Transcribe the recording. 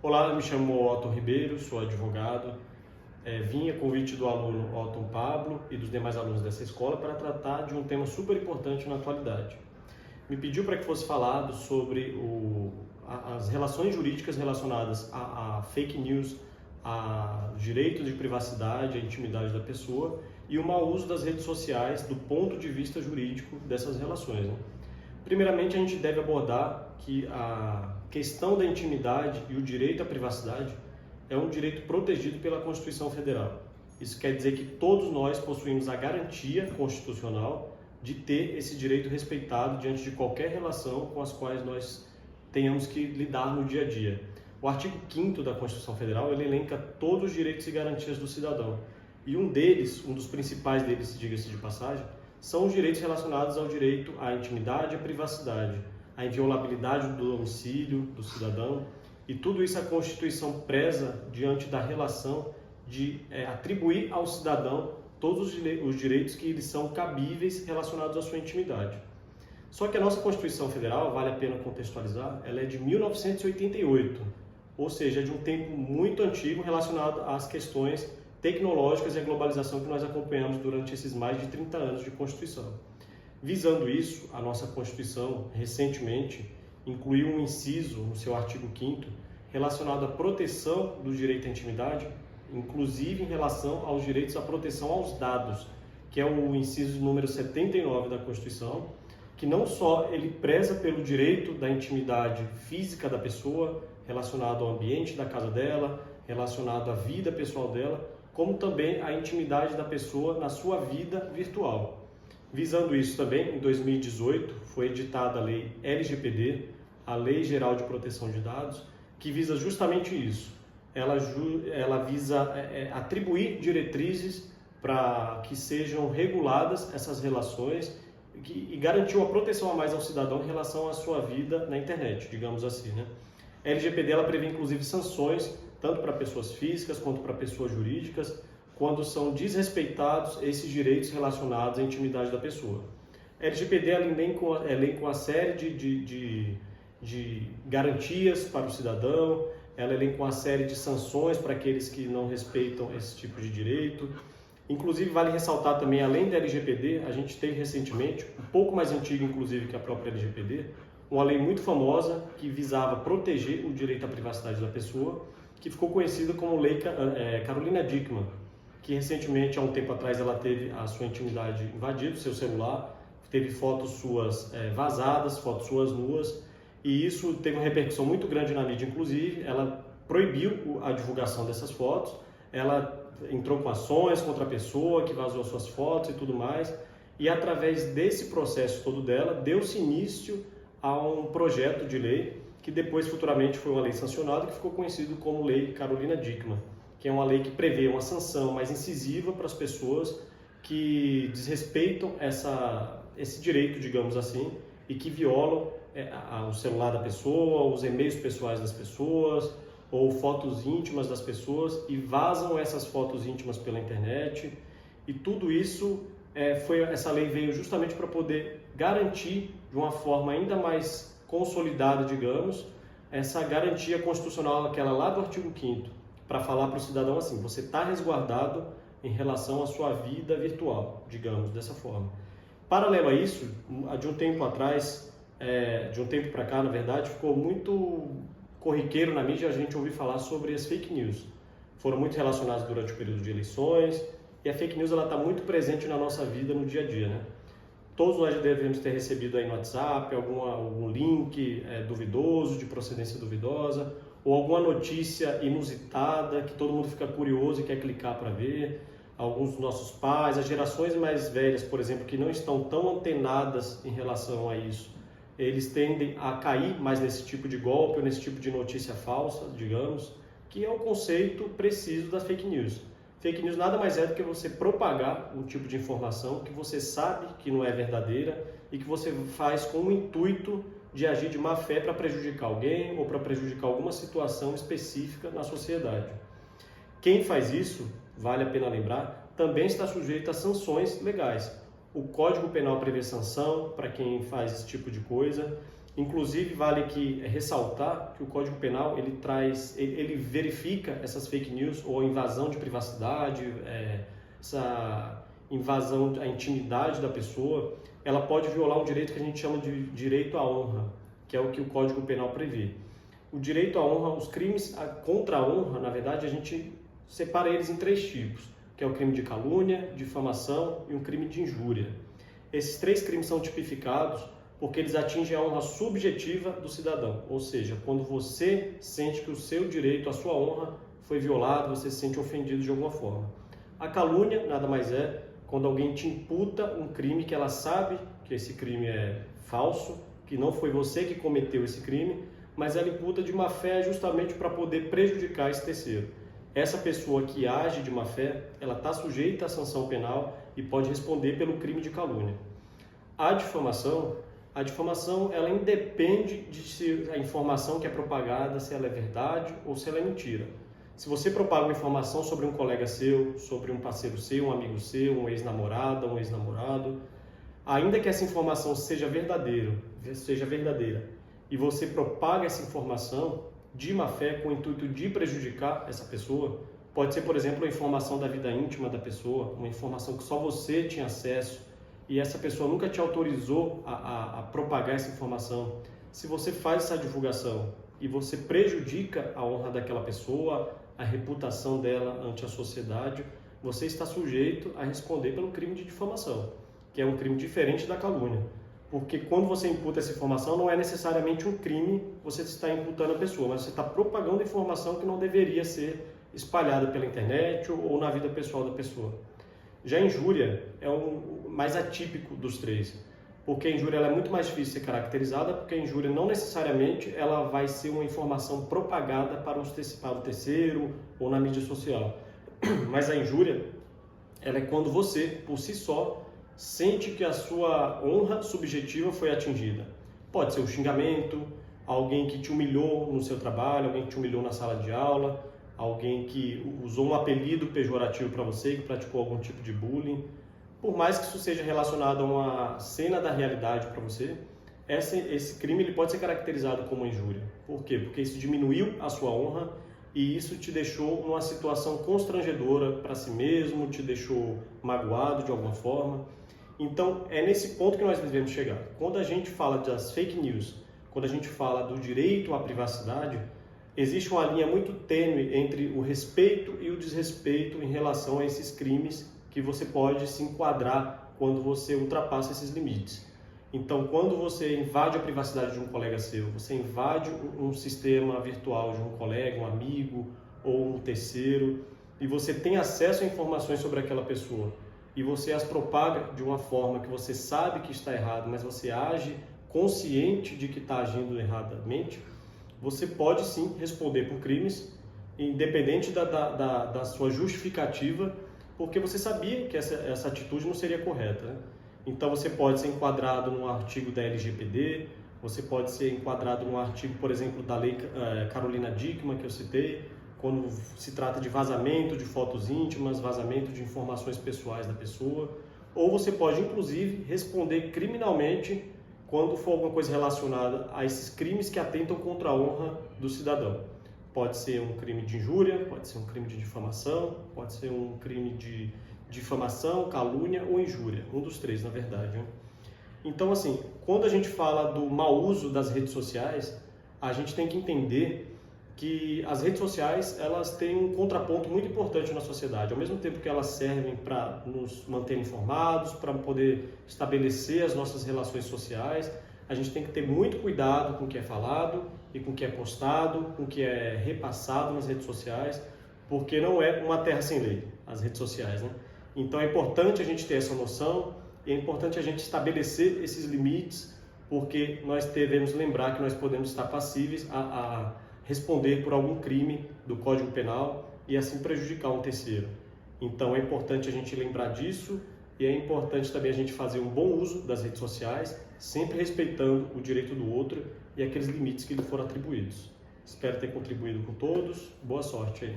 Olá, eu me chamo Otton Ribeiro, sou advogado. Vim a convite do aluno Otton Pablo e dos demais alunos dessa escola para tratar de um tema super importante na atualidade. Me pediu para que fosse falado sobre as relações jurídicas relacionadas a fake news, a direito de privacidade, a intimidade da pessoa e o mau uso das redes sociais do ponto de vista jurídico dessas relações, né? Primeiramente, a gente deve abordar que a questão da intimidade e o direito à privacidade é um direito protegido pela Constituição Federal. Isso quer dizer que todos nós possuímos a garantia constitucional de ter esse direito respeitado diante de qualquer relação com as quais nós tenhamos que lidar no dia a dia. O artigo 5º da Constituição Federal, ele elenca todos os direitos e garantias do cidadão. E um dos principais deles, diga-se de passagem, são os direitos relacionados ao direito à intimidade e à privacidade, à inviolabilidade do domicílio do cidadão, e tudo isso a Constituição preza diante da relação de atribuir ao cidadão todos os direitos que lhes são cabíveis relacionados à sua intimidade. Só que a nossa Constituição Federal, vale a pena contextualizar, ela é de 1988, ou seja, de um tempo muito antigo relacionado às questões tecnológicas e a globalização que nós acompanhamos durante esses mais de 30 anos de Constituição. Visando isso, a nossa Constituição, recentemente, incluiu um inciso no seu artigo 5º relacionado à proteção do direito à intimidade, inclusive em relação aos direitos à proteção aos dados, que é o inciso número 79 da Constituição, que não só ele preza pelo direito da intimidade física da pessoa, relacionado ao ambiente da casa dela, relacionado à vida pessoal dela, como também a intimidade da pessoa na sua vida virtual. Visando isso também, em 2018, foi editada a Lei LGPD, a Lei Geral de Proteção de Dados, que visa justamente isso. Ela visa atribuir diretrizes para que sejam reguladas essas relações e garantir uma proteção a mais ao cidadão em relação à sua vida na internet, digamos assim, né? A LGPD ela prevê inclusive sanções tanto para pessoas físicas quanto para pessoas jurídicas, quando são desrespeitados esses direitos relacionados à intimidade da pessoa. A LGPD elenca uma série de garantias para o cidadão, ela elenca uma série de sanções para aqueles que não respeitam esse tipo de direito. Inclusive, vale ressaltar também, além da LGPD, a gente teve recentemente, um pouco mais antiga inclusive que a própria LGPD, uma lei muito famosa que visava proteger o direito à privacidade da pessoa, que ficou conhecida como Lei Carolina Dickmann, que recentemente, há um tempo atrás, ela teve a sua intimidade invadida, o seu celular, teve fotos suas vazadas, fotos suas nuas, e isso teve uma repercussão muito grande na mídia, inclusive, ela proibiu a divulgação dessas fotos, ela entrou com ações contra a pessoa que vazou suas fotos e tudo mais, e através desse processo todo dela, deu-se início a um projeto de lei que depois futuramente foi uma lei sancionada que ficou conhecido como Lei Carolina Dickmann, que é uma lei que prevê uma sanção mais incisiva para as pessoas que desrespeitam esse direito, digamos assim, e que violam o celular da pessoa, os e-mails pessoais das pessoas, ou fotos íntimas das pessoas, e vazam essas fotos íntimas pela internet. E tudo isso, essa lei veio justamente para poder garantir, de uma forma ainda mais consolidada, digamos, essa garantia constitucional, aquela lá do artigo 5º, para falar para o cidadão assim: você está resguardado em relação à sua vida virtual, digamos, dessa forma. Paralelo a isso, de um tempo atrás, de um tempo para cá, na verdade, ficou muito corriqueiro na mídia a gente ouvir falar sobre as fake news. Foram muito relacionadas durante o período de eleições, e a fake news está muito presente na nossa vida no dia a dia, né? Todos nós já devemos ter recebido aí no WhatsApp algum link duvidoso, de procedência duvidosa, ou alguma notícia inusitada que todo mundo fica curioso e quer clicar para ver. Alguns dos nossos pais, as gerações mais velhas, por exemplo, que não estão tão antenadas em relação a isso, eles tendem a cair mais nesse tipo de golpe ou nesse tipo de notícia falsa, digamos, que é o conceito preciso das fake news. Fake news nada mais é do que você propagar um tipo de informação que você sabe que não é verdadeira e que você faz com o intuito de agir de má fé para prejudicar alguém ou para prejudicar alguma situação específica na sociedade. Quem faz isso, vale a pena lembrar, também está sujeito a sanções legais. O Código Penal prevê sanção para quem faz esse tipo de coisa. Inclusive, vale aqui ressaltar que o Código Penal ele verifica essas fake news ou invasão de privacidade, essa invasão à intimidade da pessoa, ela pode violar um direito que a gente chama de direito à honra, que é o que o Código Penal prevê. O direito à honra, os crimes contra a honra, na verdade, a gente separa eles em 3 tipos, que é o crime de calúnia, difamação e um crime de injúria. Esses 3 crimes são tipificados porque eles atingem a honra subjetiva do cidadão, ou seja, quando você sente que o seu direito, a sua honra foi violado, você se sente ofendido de alguma forma. A calúnia nada mais é quando alguém te imputa um crime que ela sabe que esse crime é falso, que não foi você que cometeu esse crime, mas ela imputa de má fé justamente para poder prejudicar esse terceiro. Essa pessoa que age de má fé, ela está sujeita à sanção penal e pode responder pelo crime de calúnia. A difamação, ela independe de se a informação que é propagada, se ela é verdade ou se ela é mentira. Se você propaga uma informação sobre um colega seu, sobre um parceiro seu, um amigo seu, um ex-namorada, um ex-namorado, ainda que essa informação seja verdadeira, e você propaga essa informação de má fé com o intuito de prejudicar essa pessoa, pode ser, por exemplo, a informação da vida íntima da pessoa, uma informação que só você tinha acesso, e essa pessoa nunca te autorizou a propagar essa informação. Se você faz essa divulgação e você prejudica a honra daquela pessoa, a reputação dela ante a sociedade, você está sujeito a responder pelo crime de difamação, que é um crime diferente da calúnia. Porque quando você imputa essa informação, não é necessariamente um crime você está imputando a pessoa, mas você está propagando informação que não deveria ser espalhada pela internet ou na vida pessoal da pessoa. Já a injúria é o mais atípico dos 3, porque a injúria ela é muito mais difícil de ser caracterizada, porque a injúria não necessariamente ela vai ser uma informação propagada para o terceiro ou na mídia social. Mas a injúria ela é quando você, por si só, sente que a sua honra subjetiva foi atingida. Pode ser um xingamento, alguém que te humilhou no seu trabalho, alguém que te humilhou na sala de aula, alguém que usou um apelido pejorativo para você, que praticou algum tipo de bullying. Por mais que isso seja relacionado a uma cena da realidade para você, esse crime ele pode ser caracterizado como injúria. Por quê? Porque isso diminuiu a sua honra e isso te deixou numa situação constrangedora para si mesmo, te deixou magoado de alguma forma. Então, é nesse ponto que nós devemos chegar. Quando a gente fala das fake news, quando a gente fala do direito à privacidade, existe uma linha muito tênue entre o respeito e o desrespeito em relação a esses crimes que você pode se enquadrar quando você ultrapassa esses limites. Então, quando você invade a privacidade de um colega seu, você invade um sistema virtual de um colega, um amigo ou um terceiro, e você tem acesso a informações sobre aquela pessoa, e você as propaga de uma forma que você sabe que está errado, mas você age consciente de que está agindo erradamente, você pode sim responder por crimes, independente da sua justificativa, porque você sabia que essa atitude não seria correta, né? Então você pode ser enquadrado num artigo da LGPD, você pode ser enquadrado num artigo, por exemplo, da lei Carolina Dickmann, que eu citei, quando se trata de vazamento de fotos íntimas, vazamento de informações pessoais da pessoa, ou você pode, inclusive, responder criminalmente quando for alguma coisa relacionada a esses crimes que atentam contra a honra do cidadão. Pode ser um crime de injúria, pode ser um crime de difamação, pode ser um crime de difamação, calúnia ou injúria, um dos 3, na verdade, né? Então, assim, quando a gente fala do mau uso das redes sociais, a gente tem que entender que as redes sociais elas têm um contraponto muito importante na sociedade. Ao mesmo tempo que elas servem para nos manter informados, para poder estabelecer as nossas relações sociais, a gente tem que ter muito cuidado com o que é falado e com o que é postado, com o que é repassado nas redes sociais, porque não é uma terra sem lei, as redes sociais, né? Então é importante a gente ter essa noção e é importante a gente estabelecer esses limites, porque nós devemos lembrar que nós podemos estar passíveis a responder por algum crime do Código Penal e assim prejudicar um terceiro. Então é importante a gente lembrar disso e é importante também a gente fazer um bom uso das redes sociais, sempre respeitando o direito do outro e aqueles limites que lhe foram atribuídos. Espero ter contribuído com todos. Boa sorte aí.